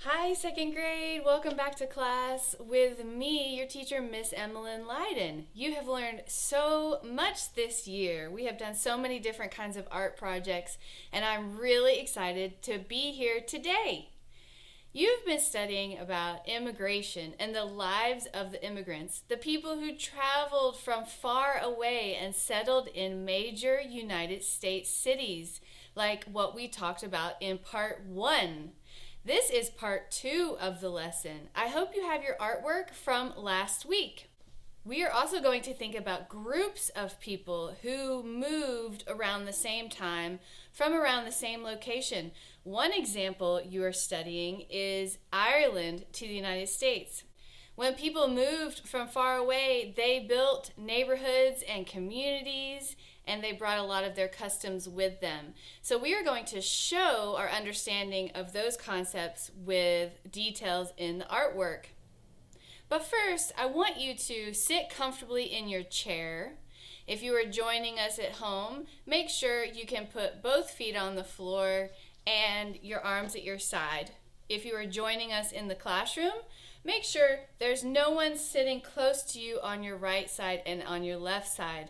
Hi, second grade. Welcome back to class with me, your teacher, Miss Emolyn Liden. You have learned so much this year. We have done so many different kinds of art projects, and I'm really excited to be here today. You've been studying about immigration and the lives of the immigrants, the people who traveled from far away and settled in major United States cities, like what we talked about in part 1. This is part 2 of the lesson. I hope you have your artwork from last week. We are also going to think about groups of people who moved around the same time from around the same location. One example you are studying is Ireland to the United States. When people moved from far away, they built neighborhoods and communities, and they brought a lot of their customs with them. So we are going to show our understanding of those concepts with details in the artwork. But first, I want you to sit comfortably in your chair. If you are joining us at home, make sure you can put both feet on the floor and your arms at your side. If you are joining us in the classroom, make sure there's no one sitting close to you on your right side and on your left side.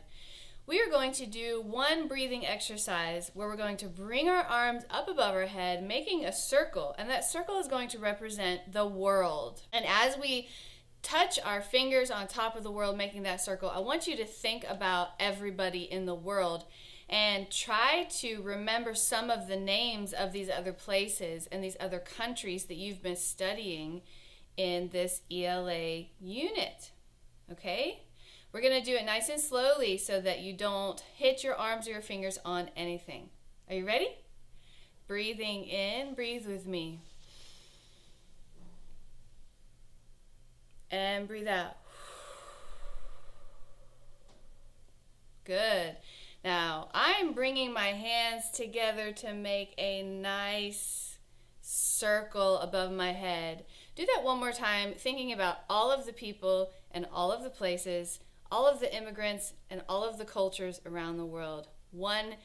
We are going to do one breathing exercise where we're going to bring our arms up above our head, making a circle, and that circle is going to represent the world. And as we touch our fingers on top of the world, making that circle, I want you to think about everybody in the world and try to remember some of the names of these other places and these other countries that you've been studying in this ELA unit. Okay? We're going to do it nice and slowly so that you don't hit your arms or your fingers on anything. Are you ready? Breathing in, breathe with me. And breathe out. Good. Now, I'm bringing my hands together to make a nice circle above my head. Do that one more time, thinking about all of the people and all of the places, all of the immigrants and all of the cultures around the world. One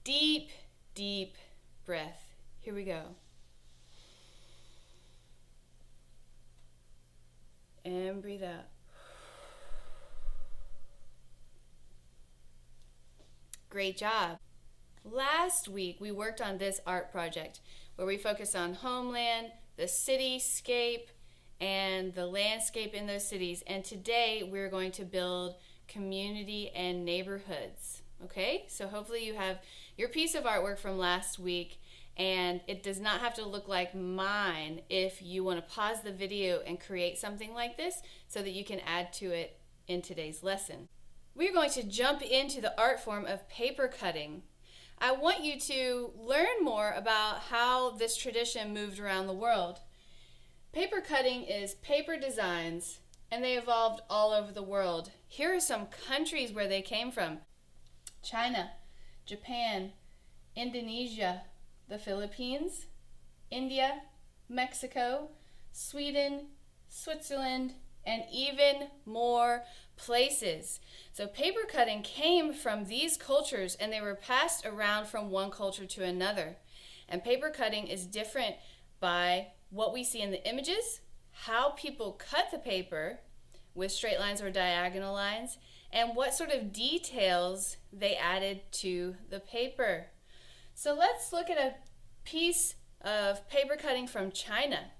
deep, deep breath. Here we go. And breathe out. Great job. Last week we worked on this art project where we focused on homeland, the cityscape, and the landscape in those cities. And today we're going to build community and neighborhoods. Okay? So hopefully you have your piece of artwork from last week, and it does not have to look like mine if you want to pause the video and create something like this so that you can add to it in today's lesson. We're going to jump into the art form of paper cutting. I want you to learn more about how this tradition moved around the world. Paper cutting is paper designs, and they evolved all over the world. Here are some countries where they came from: China, Japan, Indonesia, the Philippines, India, Mexico, Sweden, Switzerland, and even more places. So paper cutting came from these cultures, and they were passed around from one culture to another. And paper cutting is different by what we see in the images, how people cut the paper with straight lines or diagonal lines, and what sort of details they added to the paper. So let's look at a piece of paper cutting from China,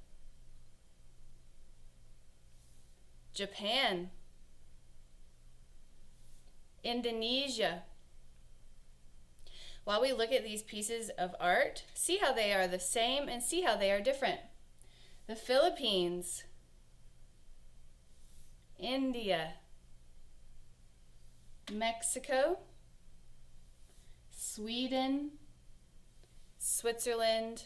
Japan, Indonesia. While we look at these pieces of art, see how they are the same and see how they are different. The Philippines, India, Mexico, Sweden, Switzerland,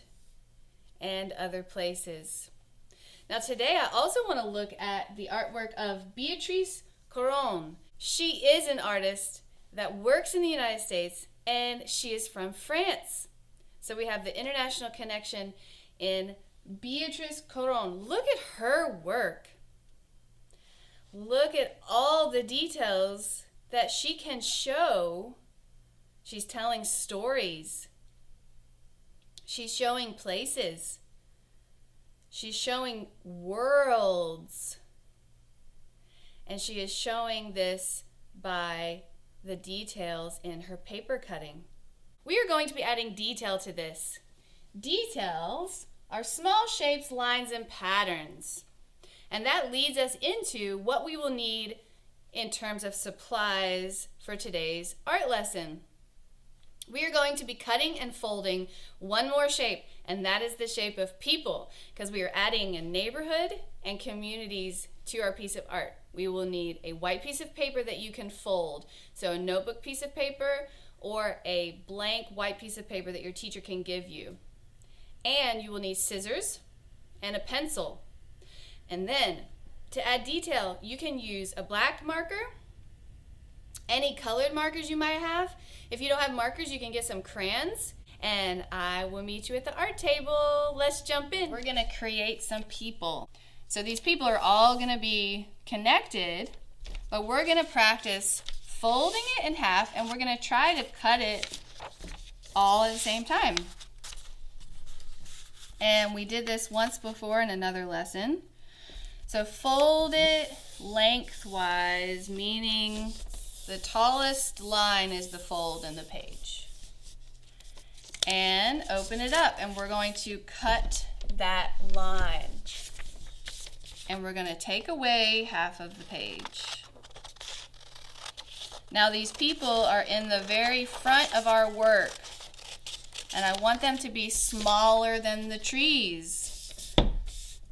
and other places. Now today I also want to look at the artwork of Beatrice Coron. She is an artist that works in the United States, and she is from France. So we have the international connection in Beatrice Coron. Look at her work. Look at all the details that she can show. She's telling stories. She's showing places. She's showing worlds. And she is showing this by the details in her paper cutting. We are going to be adding detail to this. Details are small shapes, lines, and patterns. And that leads us into what we will need in terms of supplies for today's art lesson. We are going to be cutting and folding one more shape, and that is the shape of people, because we are adding a neighborhood and communities to our piece of art. We will need a white piece of paper that you can fold, so a notebook piece of paper or a blank white piece of paper that your teacher can give you. And you will need scissors and a pencil. And then, to add detail, you can use a black marker, any colored markers you might have. If you don't have markers, you can get some crayons. And I will meet you at the art table. Let's jump in. We're gonna create some people. So these people are all gonna be connected, but we're gonna practice folding it in half, and we're gonna try to cut it all at the same time. And we did this once before in another lesson. So fold it lengthwise, meaning the tallest line is the fold in the page. And open it up, and we're going to cut that line. And we're going to take away half of the page. Now these people are in the very front of our work, and I want them to be smaller than the trees.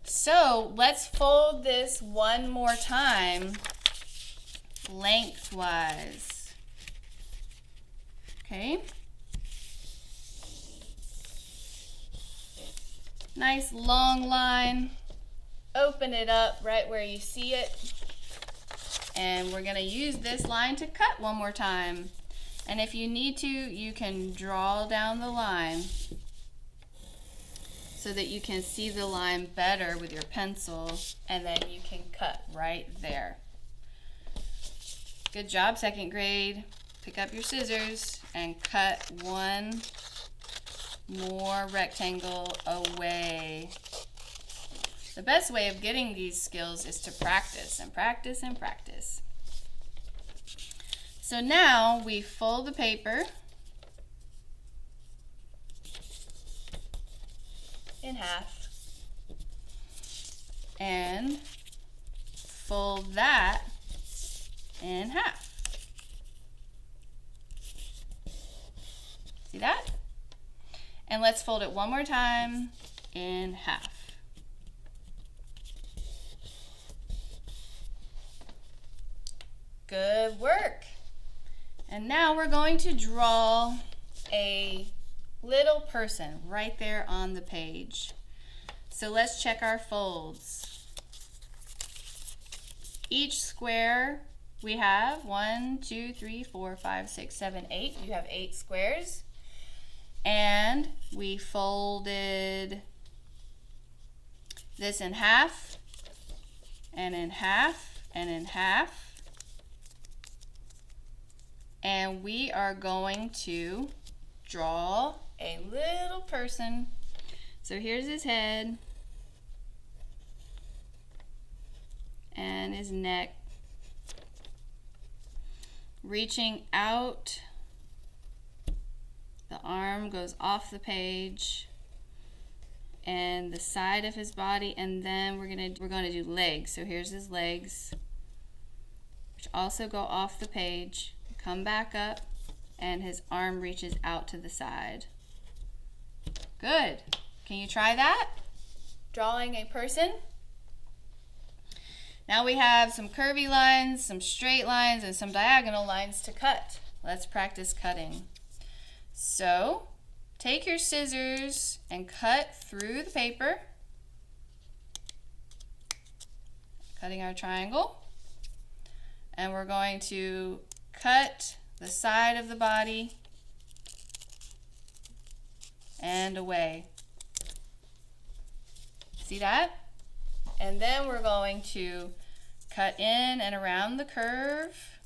So let's fold this one more time lengthwise. Okay. Nice long line. Open it up right where you see it. And we're going to use this line to cut one more time. And if you need to, you can draw down the line so that you can see the line better with your pencil, and then you can cut right there. Good job, second grade. Pick up your scissors and cut one more rectangle away. The best way of getting these skills is to practice and practice and practice. So now we fold the paper in half and fold that in half. See that? And let's fold it one more time in half. Good work. And now we're going to draw a little person right there on the page. So let's check our folds. Each square we have 1, 2, 3, 4, 5, 6, 7, 8. You have 8 squares. And we folded this in half, and in half, and in half. And we are going to draw a little person. So here's his head and his neck, reaching out. The arm goes off the page, and the side of his body, and then we're gonna do legs. So here's his legs, which also go off the page, come back up, and his arm reaches out to the side. Good. Can you try that? Drawing a person. Now we have some curvy lines, some straight lines, and some diagonal lines to cut. Let's practice cutting. So, take your scissors and cut through the paper, cutting our triangle, and we're going to cut the side of the body and away. See that? And then we're going to cut in and around the curve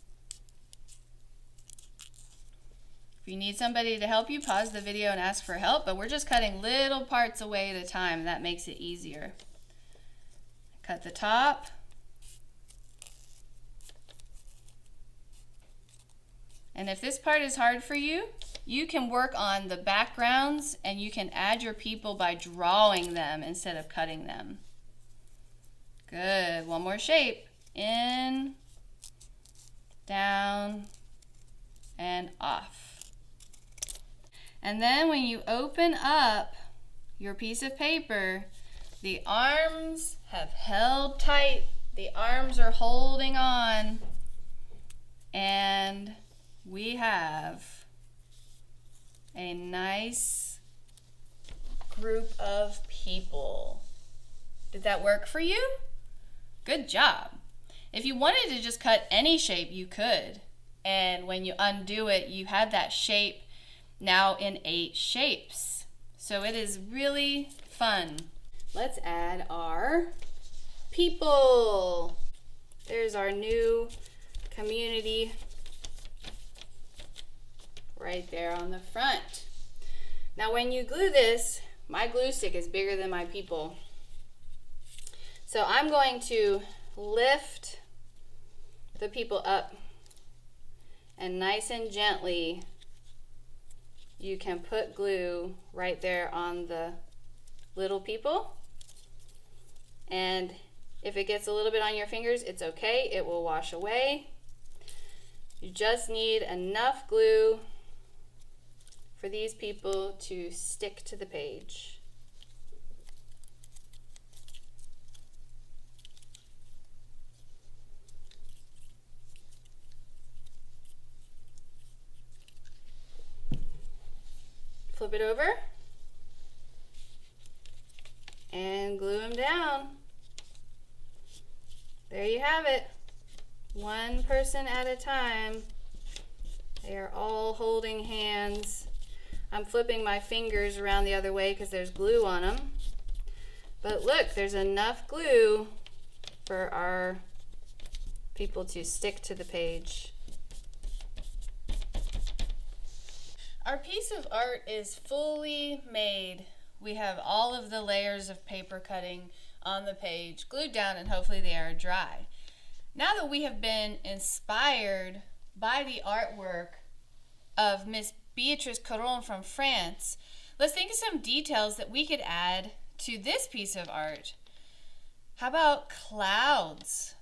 If you need somebody to help you, pause the video and ask for help, but we're just cutting little parts away at a time. That makes it easier. Cut the top. And if this part is hard for you, you can work on the backgrounds and you can add your people by drawing them instead of cutting them. Good. One more shape. In, down, and off. And then when you open up your piece of paper, the arms have held tight. The arms are holding on. And we have a nice group of people. Did that work for you? Good job. If you wanted to just cut any shape, you could. And when you undo it, you have that shape now in 8 shapes. So it is really fun. Let's add our people. There's our new community right there on the front. Now when you glue this, my glue stick is bigger than my people. So I'm going to lift the people up, and nice and gently you can put glue right there on the little people. And if it gets a little bit on your fingers, it's okay, it will wash away. You just need enough glue for these people to stick to the page. Flip it over and glue them down. There you have it. One person at a time. They are all holding hands. I'm flipping my fingers around the other way because there's glue on them. But look, there's enough glue for our people to stick to the page. Our piece of art is fully made. We have all of the layers of paper cutting on the page glued down, and hopefully they are dry. Now that we have been inspired by the artwork of Miss Beatrice Caron from France, let's think of some details that we could add to this piece of art. How about clouds?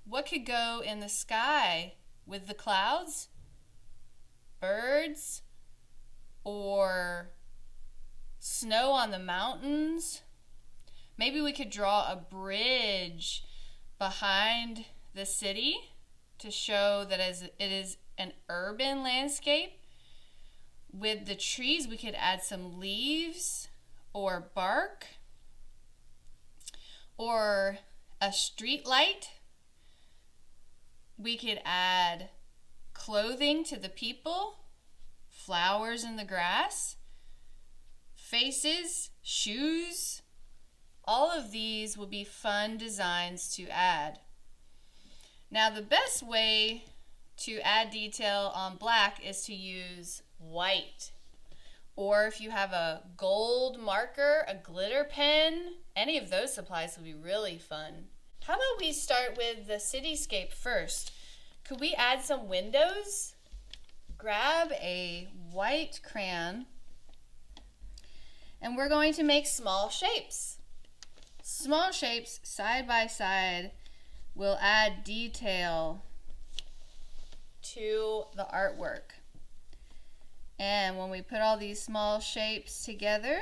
What could go in the sky with the clouds? Birds, or snow on the mountains. Maybe we could draw a bridge behind the city to show that it is an urban landscape. With the trees, we could add some leaves or bark, or a street light. We could add clothing to the people, flowers in the grass, faces, shoes. All of these will be fun designs to add. Now the best way to add detail on black is to use white. Or if you have a gold marker, a glitter pen, any of those supplies will be really fun. How about we start with the cityscape first? Could we add some windows? Grab a white crayon and we're going to make small shapes. Small shapes side by side will add detail to the artwork. And when we put all these small shapes together,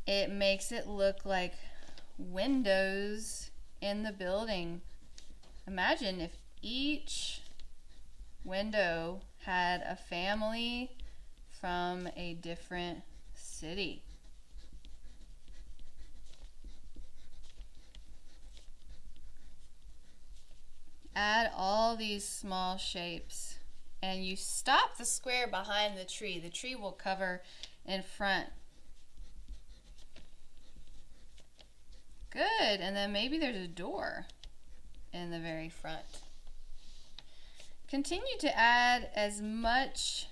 it makes it look like windows in the building. Imagine if each window had a family from a different city. Add all these small shapes and you stop the square behind the tree. The tree will cover in front. Good, and then maybe there's a door in the very front. Continue to add as much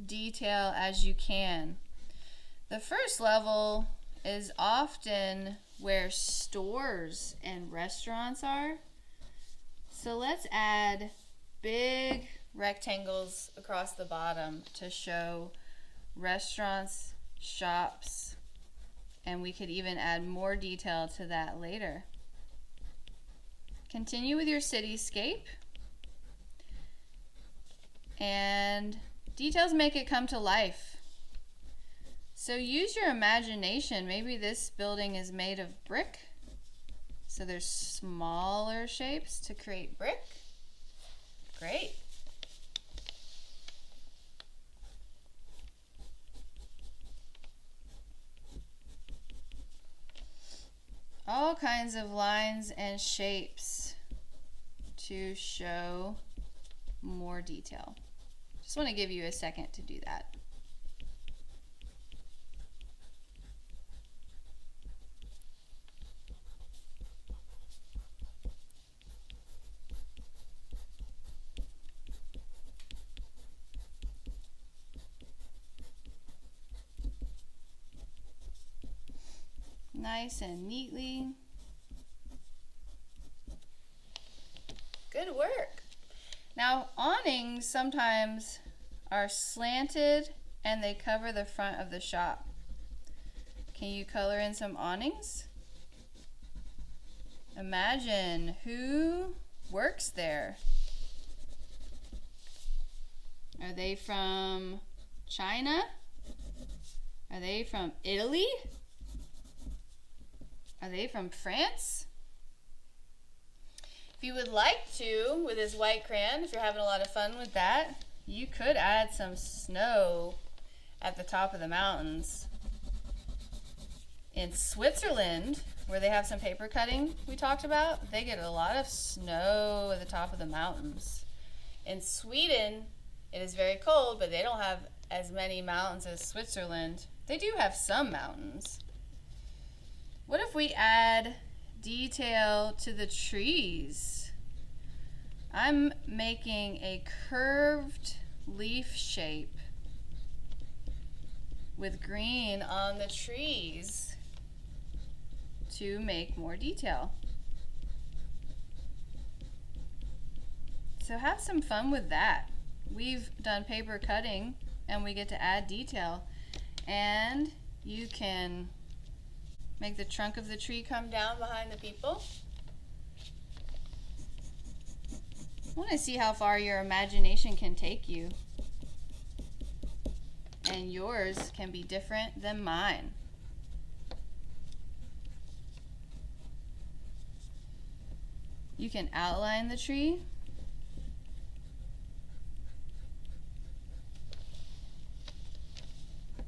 detail as you can. The first level is often where stores and restaurants are. So let's add big rectangles across the bottom to show restaurants, shops, and we could even add more detail to that later. Continue with your cityscape, and details make it come to life. So use your imagination. Maybe this building is made of brick, so there's smaller shapes to create brick. Great. All kinds of lines and shapes to show more detail. Just want to give you a second to do that. Nice and neatly. Good work. Now, awnings sometimes are slanted and they cover the front of the shop. Can you color in some awnings? Imagine who works there. Are they from China? Are they from Italy? Are they from France? If you would like to, with this white crayon, if you're having a lot of fun with that, you could add some snow at the top of the mountains. In Switzerland, where they have some paper cutting we talked about, they get a lot of snow at the top of the mountains. In Sweden, it is very cold, but they don't have as many mountains as Switzerland. They do have some mountains. What if we add detail to the trees? I'm making a curved leaf shape with green on the trees to make more detail. So have some fun with that. We've done paper cutting and we get to add detail, and you can make the trunk of the tree come down behind the people. I want to see how far your imagination can take you. And yours can be different than mine. You can outline the tree.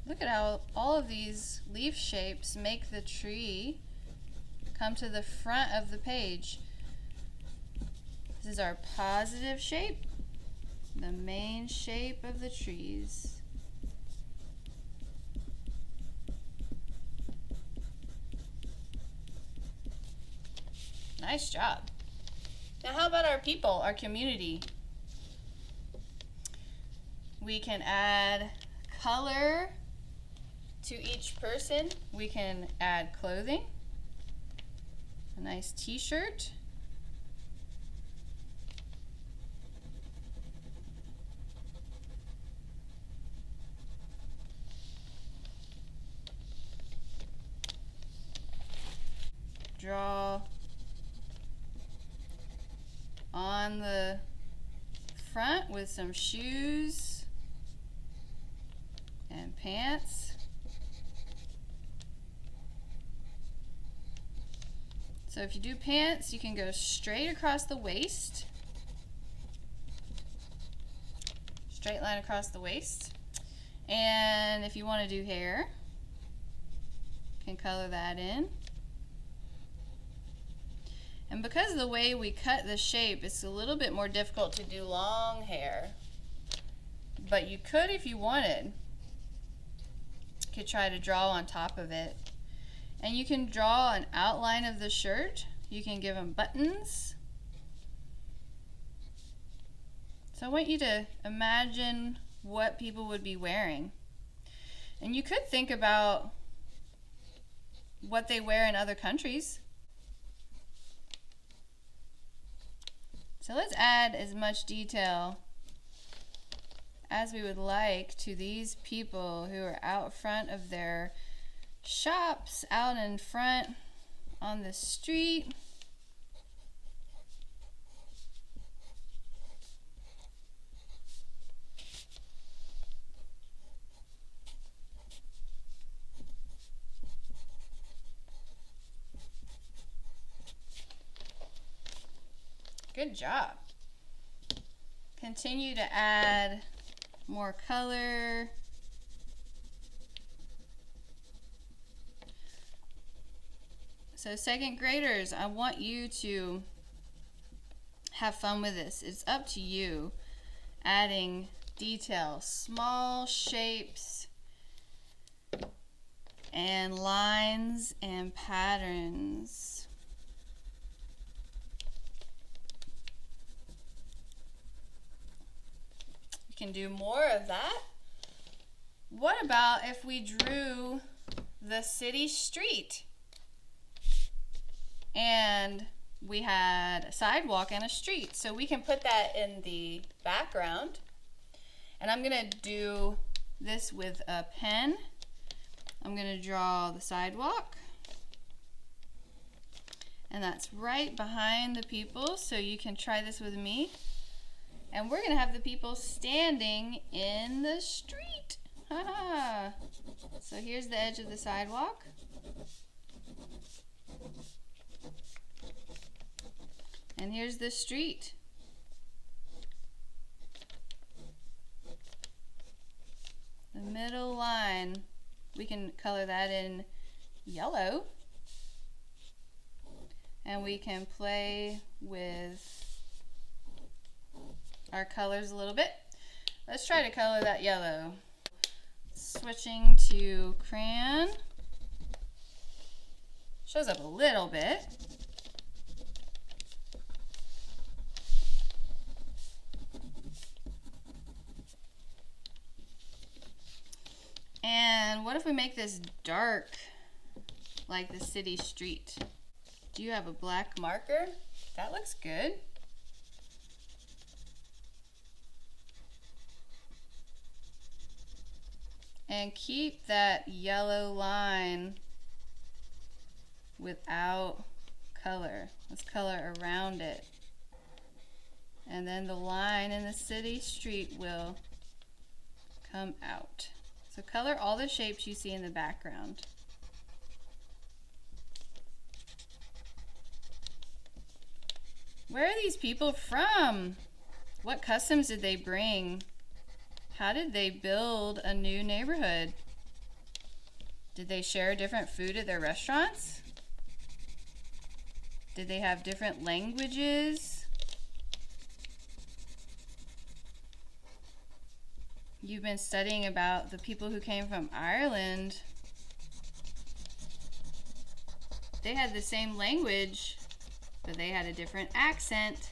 Look at how all of these leaf shapes make the tree come to the front of the page. This is our positive shape, the main shape of the trees. Nice job. Now how about our people, our community? We can add color to each person. We can add clothing, a nice t-shirt, draw on the front with some shoes and pants. So if you do pants, you can go straight across the waist. Straight line across the waist. And if you want to do hair, you can color that in. And because of the way we cut the shape, it's a little bit more difficult to do long hair. But you could, if you wanted, you could try to draw on top of it. And you can draw an outline of the shirt. You can give them buttons. So I want you to imagine what people would be wearing. And you could think about what they wear in other countries. So let's add as much detail as we would like to these people who are out front of their shops, out in front on the street. Good job. Continue to add more color. So second graders, I want you to have fun with this. It's up to you. Adding detail, small shapes and lines and patterns. Can do more of that. What about if we drew the city street and we had a sidewalk and a street? So we can put that in the background. And I'm gonna do this with a pen. I'm gonna draw the sidewalk. And that's right behind the people, so you can try this with me. And we're gonna have the people standing in the street. Haha. So here's the edge of the sidewalk. And here's the street. The middle line, we can color that in yellow. And we can play with our colors a little bit. Let's try to color that yellow. Switching to crayon. Shows up a little bit. And what if we make this dark like the city street? Do you have a black marker? That looks good. And keep that yellow line without color. Let's color around it. And then the line in the city street will come out. So color all the shapes you see in the background. Where are these people from? What customs did they bring? How did they build a new neighborhood? Did they share different food at their restaurants? Did they have different languages? You've been studying about the people who came from Ireland. They had the same language, but they had a different accent.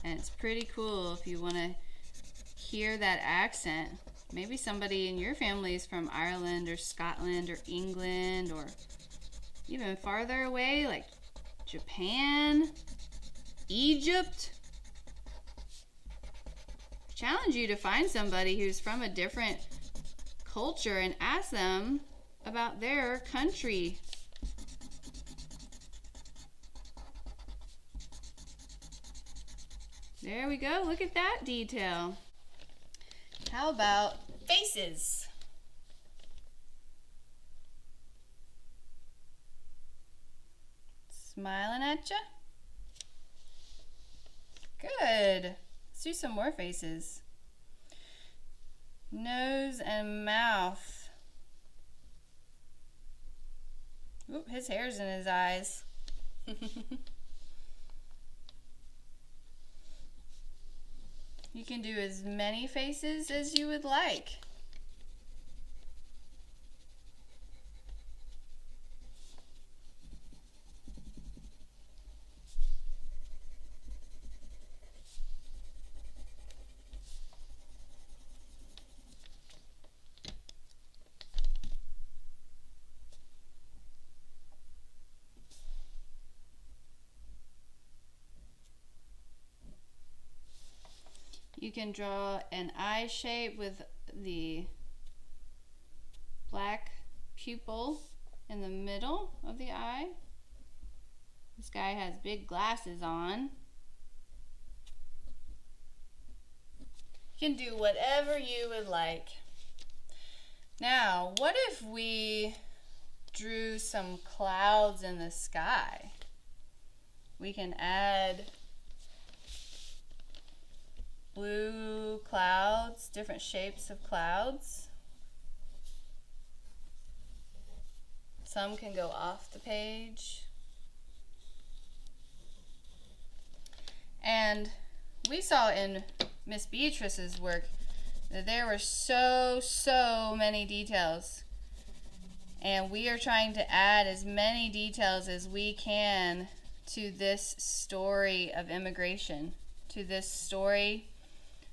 And it's pretty cool if you want to hear that accent. Maybe somebody in your family is from Ireland or Scotland or England or even farther away like Japan, Egypt. Challenge you to find somebody who's from a different culture and ask them about their country. There we go. Look at that detail. How about faces? Smiling at you? Good. Let's do some more faces. Nose and mouth. Oop, his hair's in his eyes. You can do as many faces as you would like. You can draw an eye shape with the black pupil in the middle of the eye. This guy has big glasses on. You can do whatever you would like. Now, what if we drew some clouds in the sky? We can add blue clouds, different shapes of clouds. Some can go off the page. And we saw in Miss Beatrice's work that there were so many details. And we are trying to add as many details as we can to this story of immigration, to this story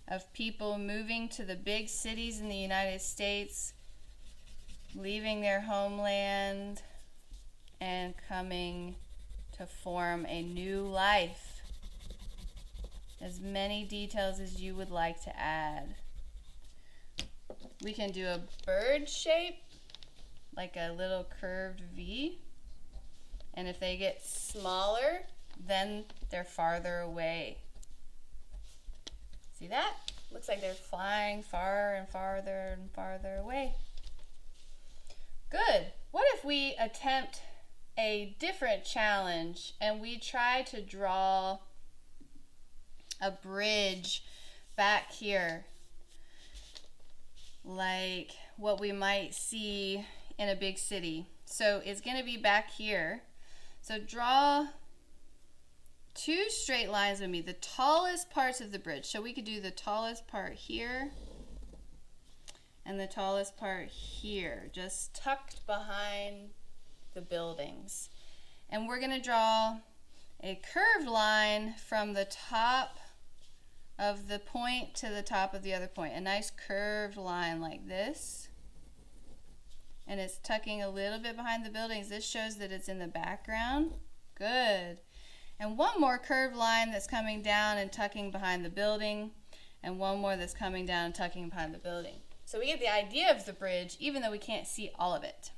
of people moving to the big cities in the United States, leaving their homeland and coming to form a new life. As many details as you would like to add. We can do a bird shape, like a little curved V. And if they get smaller, then they're farther away. See that? Looks like they're flying far and farther and farther away. Good. What if we attempt a different challenge and we try to draw a bridge back here, like what we might see in a big city? So it's going to be back here. So draw two straight lines with me, the tallest parts of the bridge. So we could do the tallest part here and the tallest part here, just tucked behind the buildings. And we're going to draw a curved line from the top of the point to the top of the other point. A nice curved line like this. And it's tucking a little bit behind the buildings. This shows that it's in the background. Good. And one more curved line that's coming down and tucking behind the building. And one more that's coming down and tucking behind the building. So we get the idea of the bridge, even though we can't see all of it.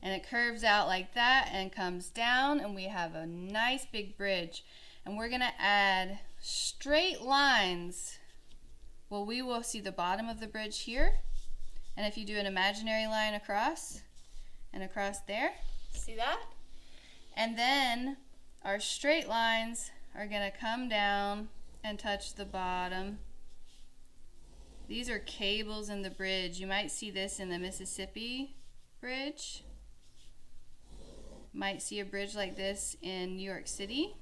And it curves out like that and comes down, and we have a nice big bridge. And we're going to add straight lines. Well, we will see the bottom of the bridge here. And if you do an imaginary line across and across there, see that? And then our straight lines are going to come down and touch the bottom. These are cables in the bridge. You might see this in the Mississippi Bridge. Might see a bridge like this in New York City.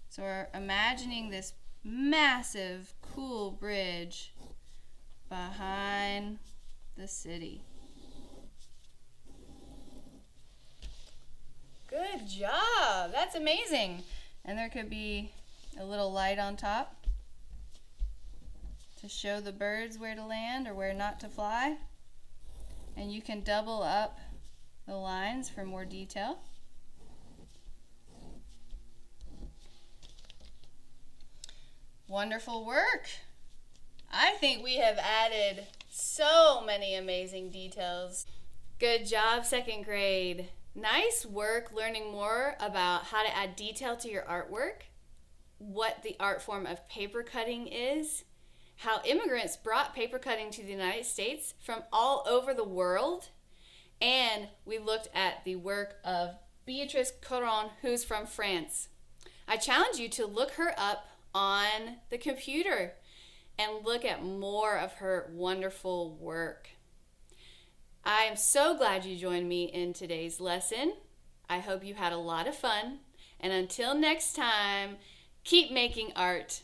So we're imagining this massive, cool bridge behind the city. Good job! That's amazing! And there could be a little light on top to show the birds where to land or where not to fly. And you can double up the lines for more detail. Wonderful work! I think we have added so many amazing details. Good job, second grade. Nice work learning more about how to add detail to your artwork, what the art form of paper cutting is, how immigrants brought paper cutting to the United States from all over the world, and we looked at the work of Beatrice Coron, who's from France. I challenge you to look her up on the computer and look at more of her wonderful work. I am so glad you joined me in today's lesson. I hope you had a lot of fun. And until next time, keep making art.